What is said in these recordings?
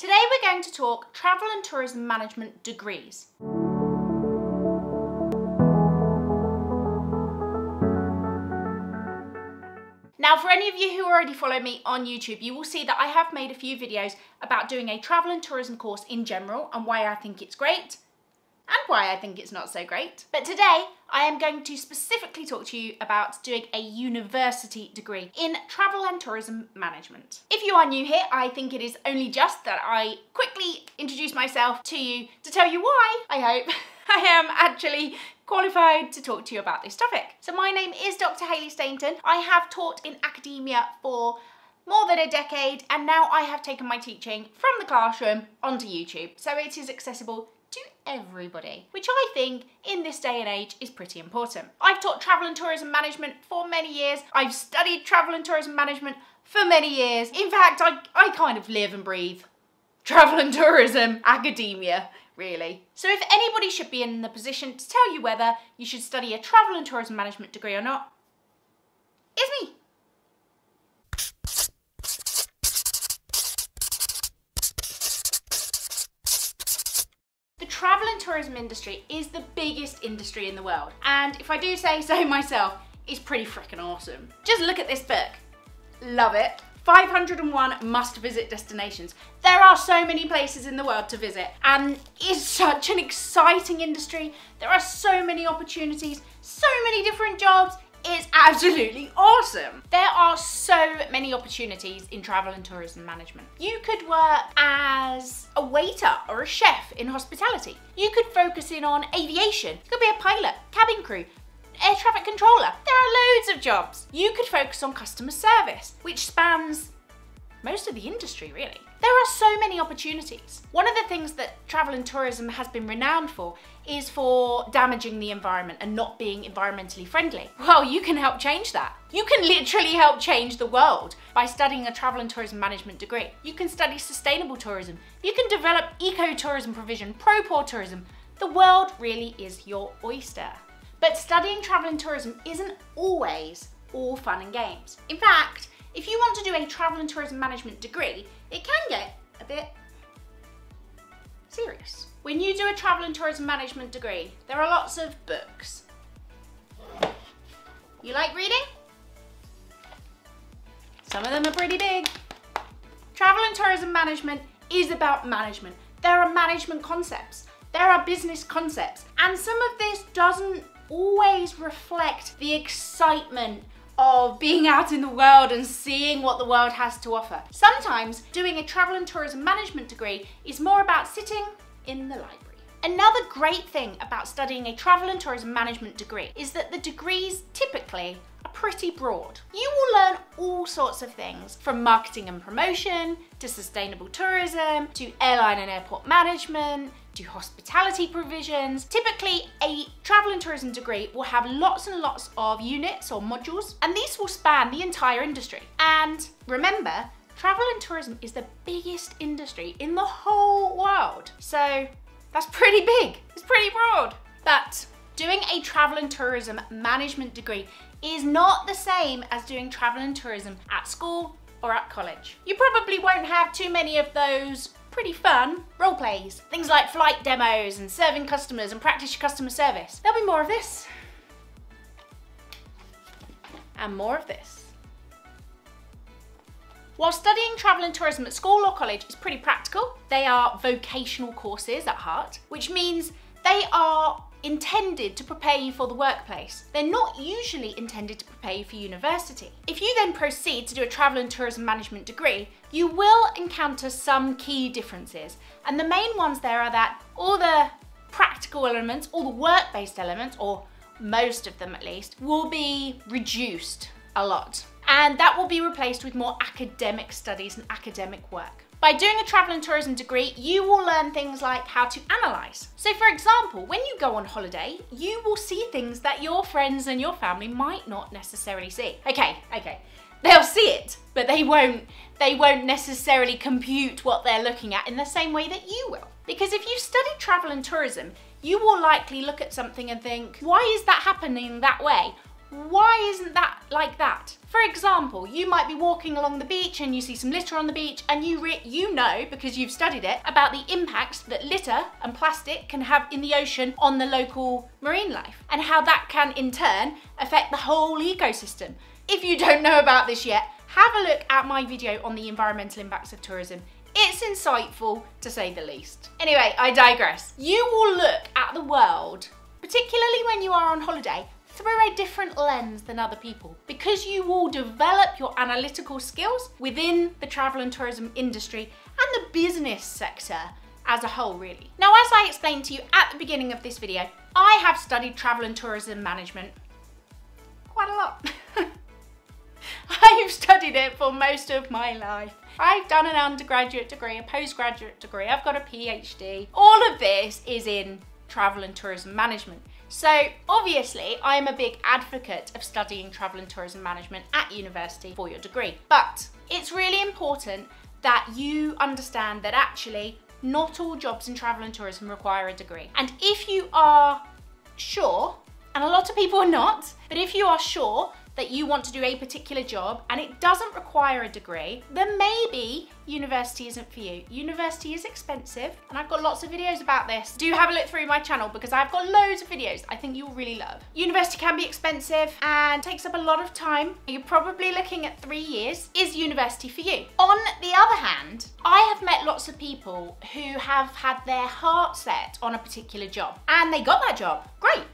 Today we're going to talk travel and tourism management degrees. Now, for any of you who already follow me on YouTube, you will see that I have made a few videos about doing a travel and tourism course in general and why I think it's great and why I think it's not so great. But today, I am going to specifically talk to you about doing a university degree in travel and tourism management. If you are new here, I think it is only just that I quickly introduce myself to you to tell you why, I hope, I am actually qualified to talk to you about this topic. So my name is Dr. Hayley Stainton. I have taught in academia for more than a decade, and now I have taken my teaching from the classroom onto YouTube. So it is accessible to everybody, which I think in this day and age is pretty important. I've taught travel and tourism management for many years. I've studied travel and tourism management for many years. In fact, I kind of live and breathe travel and tourism academia, really. So if anybody should be in the position to tell you whether you should study a travel and tourism management degree or not, it's me. The travel and tourism industry is the biggest industry in the world, and if I do say so myself, it's pretty freaking awesome. Just look at this book. Love it. 501 must-visit destinations. There are so many places in the world to visit, and it's such an exciting industry. There are so many opportunities, so many different jobs. It's absolutely awesome. There are so many opportunities in travel and tourism management. You could work as a waiter or a chef in hospitality. You could focus in on aviation. You could be a pilot, cabin crew, air traffic controller. There are loads of jobs. You could focus on customer service, which spans most of the industry, really. There are so many opportunities. One of the things that travel and tourism has been renowned for is for damaging the environment and not being environmentally friendly. Well, you can help change that. You can literally help change the world by studying a travel and tourism management degree. You can study sustainable tourism. You can develop eco-tourism provision, pro-poor tourism. The world really is your oyster. But studying travel and tourism isn't always all fun and games. In fact, if you want to do a travel and tourism management degree, it can get a bit serious. When you do a travel and tourism management degree, there are lots of books. You like reading? Some of them are pretty big. Travel and tourism management is about management. There are management concepts. There are business concepts. And some of this doesn't always reflect the excitement of being out in the world and seeing what the world has to offer. Sometimes doing a travel and tourism management degree is more about sitting in the library. Another great thing about studying a travel and tourism management degree is that the degrees typically are pretty broad. You will learn all sorts of things, from marketing and promotion, to sustainable tourism, to airline and airport management, to hospitality provisions. Typically, a travel and tourism degree will have lots and lots of units or modules, and these will span the entire industry. And remember, travel and tourism is the biggest industry in the whole world. So that's pretty big, it's pretty broad. But doing a travel and tourism management degree is not the same as doing travel and tourism at school or at college. You probably won't have too many of those pretty fun role plays. Things like flight demos and serving customers and practice your customer service. There'll be more of this. And more of this. While studying travel and tourism at school or college is pretty practical, they are vocational courses at heart, which means they are intended to prepare you for the workplace. They're not usually intended to prepare you for university. If you then proceed to do a travel and tourism management degree, you will encounter some key differences. And the main ones there are that all the practical elements, all the work-based elements, or most of them at least, will be reduced a lot. And that will be replaced with more academic studies and academic work. By doing a travel and tourism degree, you will learn things like how to analyse. So for example, when you go on holiday, you will see things that your friends and your family might not necessarily see. Okay, they'll see it, but they won't necessarily compute what they're looking at in the same way that you will. Because if you've studied travel and tourism, you will likely look at something and think, why is that happening that way? why isn't that like that? For example, you might be walking along the beach and you see some litter on the beach, and you know, because you've studied it, about the impacts that litter and plastic can have in the ocean on the local marine life, and how that can in turn affect the whole ecosystem. If you don't know about this yet, have a look at my video on the environmental impacts of tourism. It's insightful, to say the least. Anyway, I digress. You will look at the world, particularly when you are on holiday, through a different lens than other people, because you will develop your analytical skills within the travel and tourism industry and the business sector as a whole, really. Now, as I explained to you at the beginning of this video, I have studied travel and tourism management quite a lot. I've studied it for most of my life. I've done an undergraduate degree, a postgraduate degree, I've got a PhD. All of this is in travel and tourism management. So obviously I'm a big advocate of studying travel and tourism management at university for your degree. But it's really important that you understand that actually not all jobs in travel and tourism require a degree. And if you are sure, and a lot of people are not, but if you are sure that you want to do a particular job and it doesn't require a degree, then maybe university isn't for you. University is expensive, and I've got lots of videos about this. Do have a look through my channel because I've got loads of videos I think you'll really love. University can be expensive and takes up a lot of time. You're probably looking at 3 years. Is university for you? On the other hand, I have met lots of people who have had their heart set on a particular job and they got that job. Great.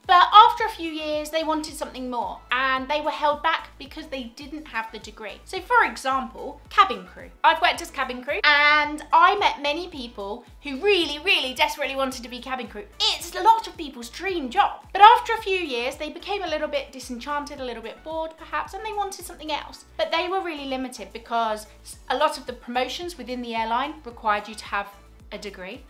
But after a few years, they wanted something more and they were held back because they didn't have the degree. So for example, cabin crew. I've worked as cabin crew and I met many people who really desperately wanted to be cabin crew. It's a lot of people's dream job. But after a few years, they became a little bit disenchanted, a little bit bored perhaps, and they wanted something else. But they were really limited because a lot of the promotions within the airline required you to have a degree,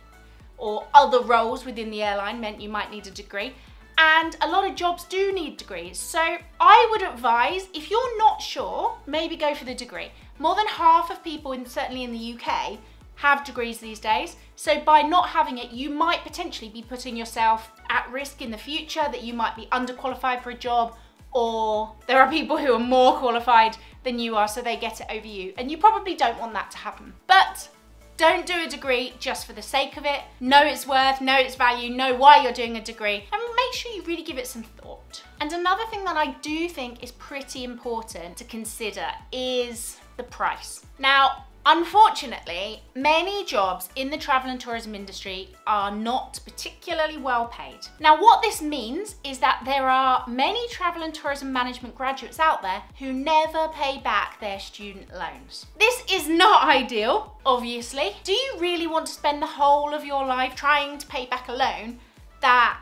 or other roles within the airline meant you might need a degree. And a lot of jobs do need degrees. So I would advise, if you're not sure, maybe go for the degree. More than half of people, certainly in the UK, have degrees these days. So by not having it, you might potentially be putting yourself at risk in the future, that you might be underqualified for a job, or there are people who are more qualified than you are, so they get it over you. And you probably don't want that to happen. But don't do a degree just for the sake of it. Know its worth, know its value, know why you're doing a degree, and make sure you really give it some thought. And another thing that I do think is pretty important to consider is the price. Now, unfortunately, many jobs in the travel and tourism industry are not particularly well paid. Now, what this means is that there are many travel and tourism management graduates out there who never pay back their student loans. This is not ideal, obviously. Do you really want to spend the whole of your life trying to pay back a loan that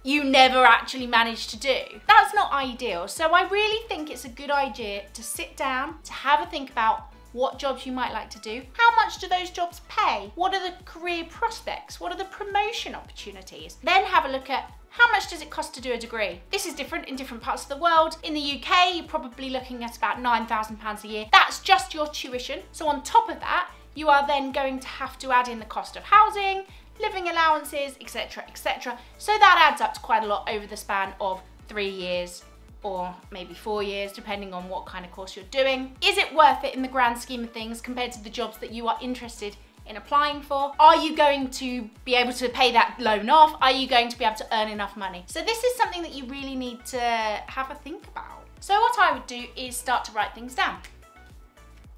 you never actually managed to do? That's not ideal. So I really think it's a good idea to sit down, to have a think about what jobs you might like to do. How much do those jobs pay? What are the career prospects? What are the promotion opportunities? Then have a look at how much does it cost to do a degree? This is different in different parts of the world. In the UK, you're probably looking at about £9,000 a year. That's just your tuition. So on top of that, you are then going to have to add in the cost of housing, living allowances, etc., etc. So that adds up to quite a lot over the span of 3 years, or maybe 4 years, depending on what kind of course you're doing. Is it worth it in the grand scheme of things compared to the jobs that you are interested in applying for? Are you going to be able to pay that loan off? Are you going to be able to earn enough money? So this is something that you really need to have a think about. So what I would do is start to write things down.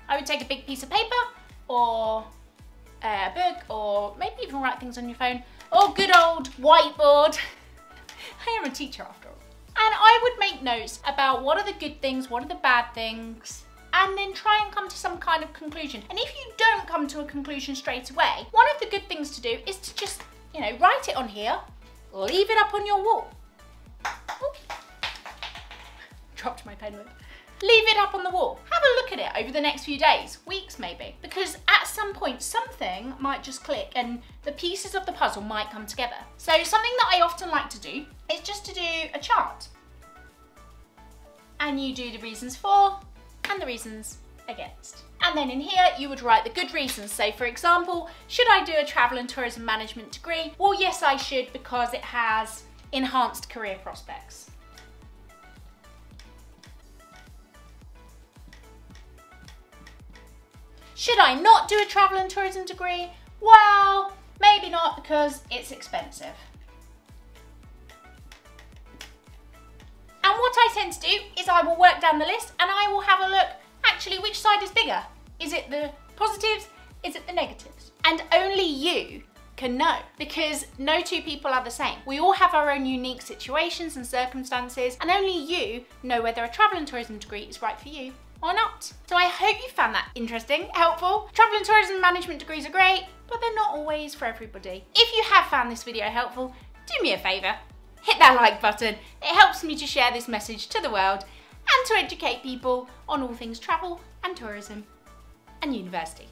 I would take a big piece of paper or a book, or maybe even write things on your phone, or good old whiteboard. I am a teacher after all. And I would make notes about what are the good things, what are the bad things, and then try and come to some kind of conclusion. And if you don't come to a conclusion straight away, one of the good things to do is to just, write it on here, leave it up on your wall. Oops. Dropped my pen with. Leave it up on the wall. Have a look at it over the next few days, weeks maybe, because at some point something might just click and the pieces of the puzzle might come together. So something that I often like to do is just to do a chart. And you do the reasons for and the reasons against. And then in here you would write the good reasons. So for example, should I do a travel and tourism management degree? Well, yes, I should, because it has enhanced career prospects. Should I not do a travel and tourism degree? Well, maybe not, because it's expensive. And what I tend to do is I will work down the list and I will have a look, actually, which side is bigger? Is it the positives? Is it the negatives? And only you can know, because no two people are the same. We all have our own unique situations and circumstances, and only you know whether a travel and tourism degree is right for you or not. So I hope you found that interesting, helpful. Travel and tourism management degrees are great, but they're not always for everybody. If you have found this video helpful, do me a favour, hit that like button. It helps me to share this message to the world and to educate people on all things travel and tourism and university.